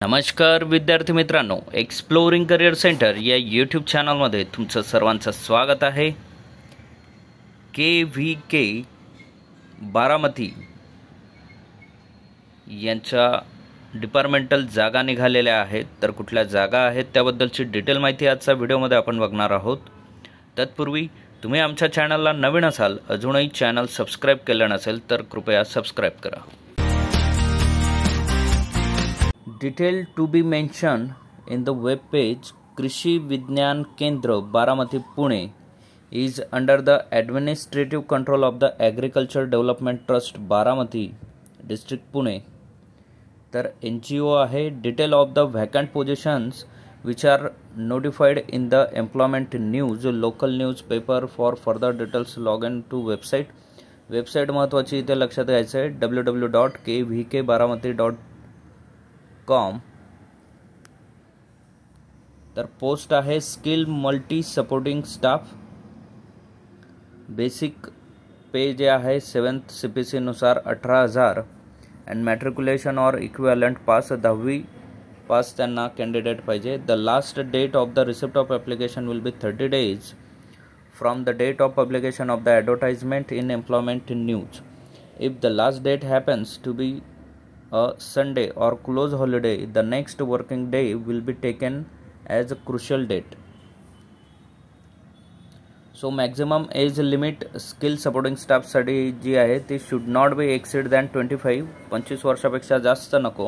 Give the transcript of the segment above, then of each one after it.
नमस्कार विद्यार्थी मित्रांनो, एक्सप्लोरिंग करिअर सेंटर या यूट्यूब चॅनलमध्ये तुमचं सर्वांचं स्वागत आहे। KVK बारामती यांच्या डिपार्टमेंटल जागा निघालेल्या आहेत, तर कुठल्या जागा आहेत त्याबद्दलची डिटेल माहिती आजच्या व्हिडिओमध्ये आपण बघणार आहोत। तत्पूर्वी तुम्ही आमच्या चॅनलला नवीन असाल, अजूनही चॅनल सबस्क्राइब केलं नसेल तर कृपया सबस्क्राइब करा। Detail to be mentioned in the web page Krishi Vignan Kendra Baramati Pune is under the administrative control of the Agriculture Development Trust Baramati District Pune। तर NGO आहे। Detail of the vacant positions which are notified in the employment news local newspaper for further details log in to website। Website महत्त्वाची इथे लक्षात घ्यायचं आहे www.kvkbaramati.com। तर post आहे skill multi supporting staff. Basic pay जे आहे 7th CPC नुसार 18,000 अँड मॅट्रिक्युलेशन और इक्विवलेंट पास 10वी पास त्यांना कॅन्डिडेट पाहिजे। The last date of the receipt of application will be 30 days from the date of publication of the advertisement in employment news. If the last date happens to be a Sunday or close holiday, the next working day will be taken as a crucial date. So maximum age limit skill supporting staff साठी जी आहे ती should not be exceed than 25 वर्षापेक्षा जास्त नको।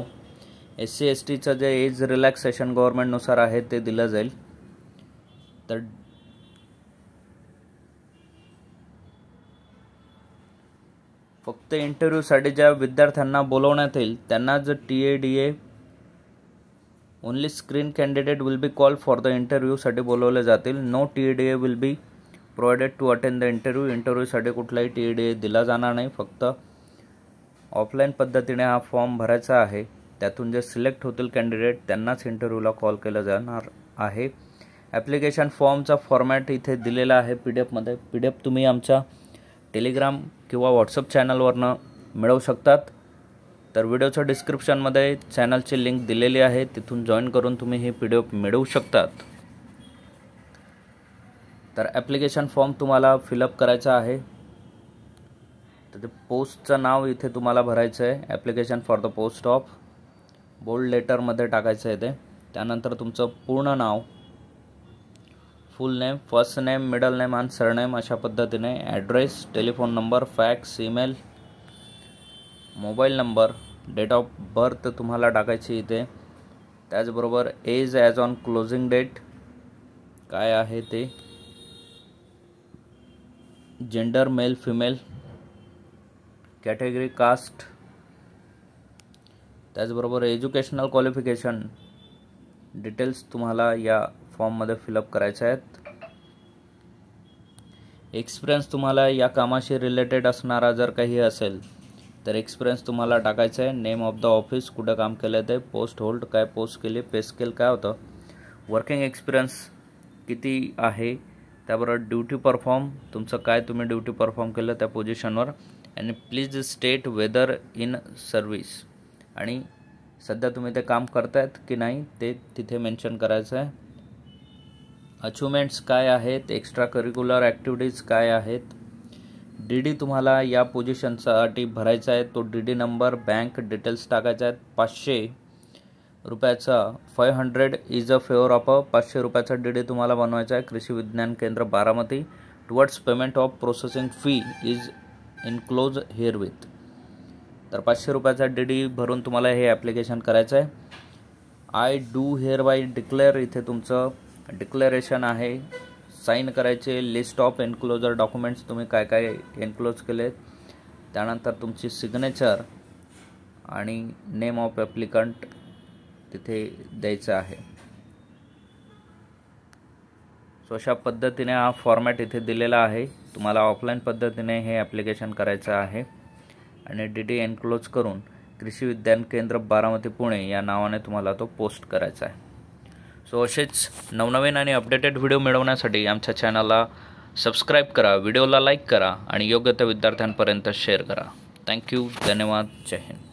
SC ST चं जे age relaxation government नुसार आहे ते दिलं जाईल। तर फक्त इंटरव्ह्यूसाठी ज्या विद्यार्थ्यांना बोलवण्यात येईल त्यांना जर TADA only screen candidate will be call for the इंटरव्ह्यूसाठी बोलवले जातील। No TADA will be provided to attend the interview. इंटरव्ह्यूसाठी कुठलाही TADA दिला जाणार नाही, फक्त ऑफलाईन पद्धतीने हा फॉर्म भरायचा आहे। त्यातून जे सिलेक्ट होतील कॅन्डिडेट त्यांनाच इंटरव्ह्यूला कॉल केलं जाणार आहे। ॲप्लिकेशन फॉर्मचा फॉर्मॅट इथे दिलेला आहे PDF मध्ये। PDF तुम्ही आमच्या टेलिग्राम किंवा व्हॉट्सअप चॅनलवरनं मिळवू शकतात। तर व्हिडिओच्या डिस्क्रिप्शनमध्ये चॅनलची लिंक दिलेली आहे, तिथून जॉईन करून तुम्ही ही PDF मिळवू शकतात। तर ॲप्लिकेशन फॉर्म तुम्हाला फिलअप करायचा आहे। तर ते पोस्टचं नाव इथे तुम्हाला भरायचं आहे। Application for the post of bold लेटरमध्ये टाकायचं आहे ते। त्यानंतर तुमचं पूर्ण नाव, full name, first name, middle name आणि सरनेम अशा पद्धतीने, address, telephone number, fax, email, mobile number, date of birth तुम्हाला टाकायची इथे। त्याचबरोबर age as on closing date काय आहे ते, gender male female, category caste, त्याचबरोबर एज्युकेशनल क्वालिफिकेशन डिटेल्स तुम्हाला या फॉर्ममध्ये फिलअप करायचे आहेत। एक्सपिरियन्स तुम्हाला या कामाशी रिलेटेड असणारा जर काही असेल तर एक्सपिरियन्स तुम्हाला टाकायचं आहे। नेम ऑफ द ऑफिस, कुठं काम केलं ते, पोस्ट होल्ड काय पोस्ट केली, पे स्केल काय होतं, वर्किंग एक्सपिरियन्स किती आहे, त्याबरोबर ड्युटी परफॉर्म तुमचं काय तुम्ही ड्युटी परफॉर्म केलं त्या पोझिशनवर, आणि please state whether in service, आणि सध्या तुम्ही ते काम करतायत की नाही ते तिथे मेन्शन करायचं आहे। अचिव्हमेंट्स काय आहेत, एक्स्ट्रा करिक्युलर ॲक्टिव्हिटीज काय आहेत, DD तुम्हाला या पोझिशनसाठी भरायचा आहे। तो DD नंबर, बँक डिटेल्स टाकायच्या आहेत। 500 रुपयाचा 500 इज अ फेवर ऑफ 500 रुपयाचा DD तुम्हाला बनवायचा आहे। कृषी विज्ञान केंद्र Baramati towards payment of processing fee is enclose here with. तर 500 रुपयाचा DD भरून तुम्हाला हे ॲप्लिकेशन करायचं आहे। I do here by declare इथे तुमचं डिक्लेरेशन आहे, साईन करायचे। लिस्ट ऑफ एन्क्लोजर डॉक्युमेंट्स तुम्ही काय काय एन्क्लोज केले, त्यानंतर तुमची सिग्नेचर आणि नेम ऑफ ॲप्लिकंट तिथे द्यायचं आहे। सो अशा पद्धतीने हा फॉर्मॅट इथे दिलेला आहे। तुम्हाला ऑफलाईन पद्धतीने हे ॲप्लिकेशन करायचं आहे आणि DD एन्क्लोज करून कृषी विज्ञान केंद्र बारामती पुणे या नावाने तुम्हाला तो पोस्ट करायचा आहे। सो असेच नवनवीन आणि अपडेटेड व्हिडिओ मिळवण्यासाठी आमच्या चॅनलला सबस्क्राईब करा, व्हिडिओला लाईक करा आणि योग्य त्या विद्यार्थ्यांपर्यंत शेअर करा। थँक्यू, धन्यवाद, जय हिंद।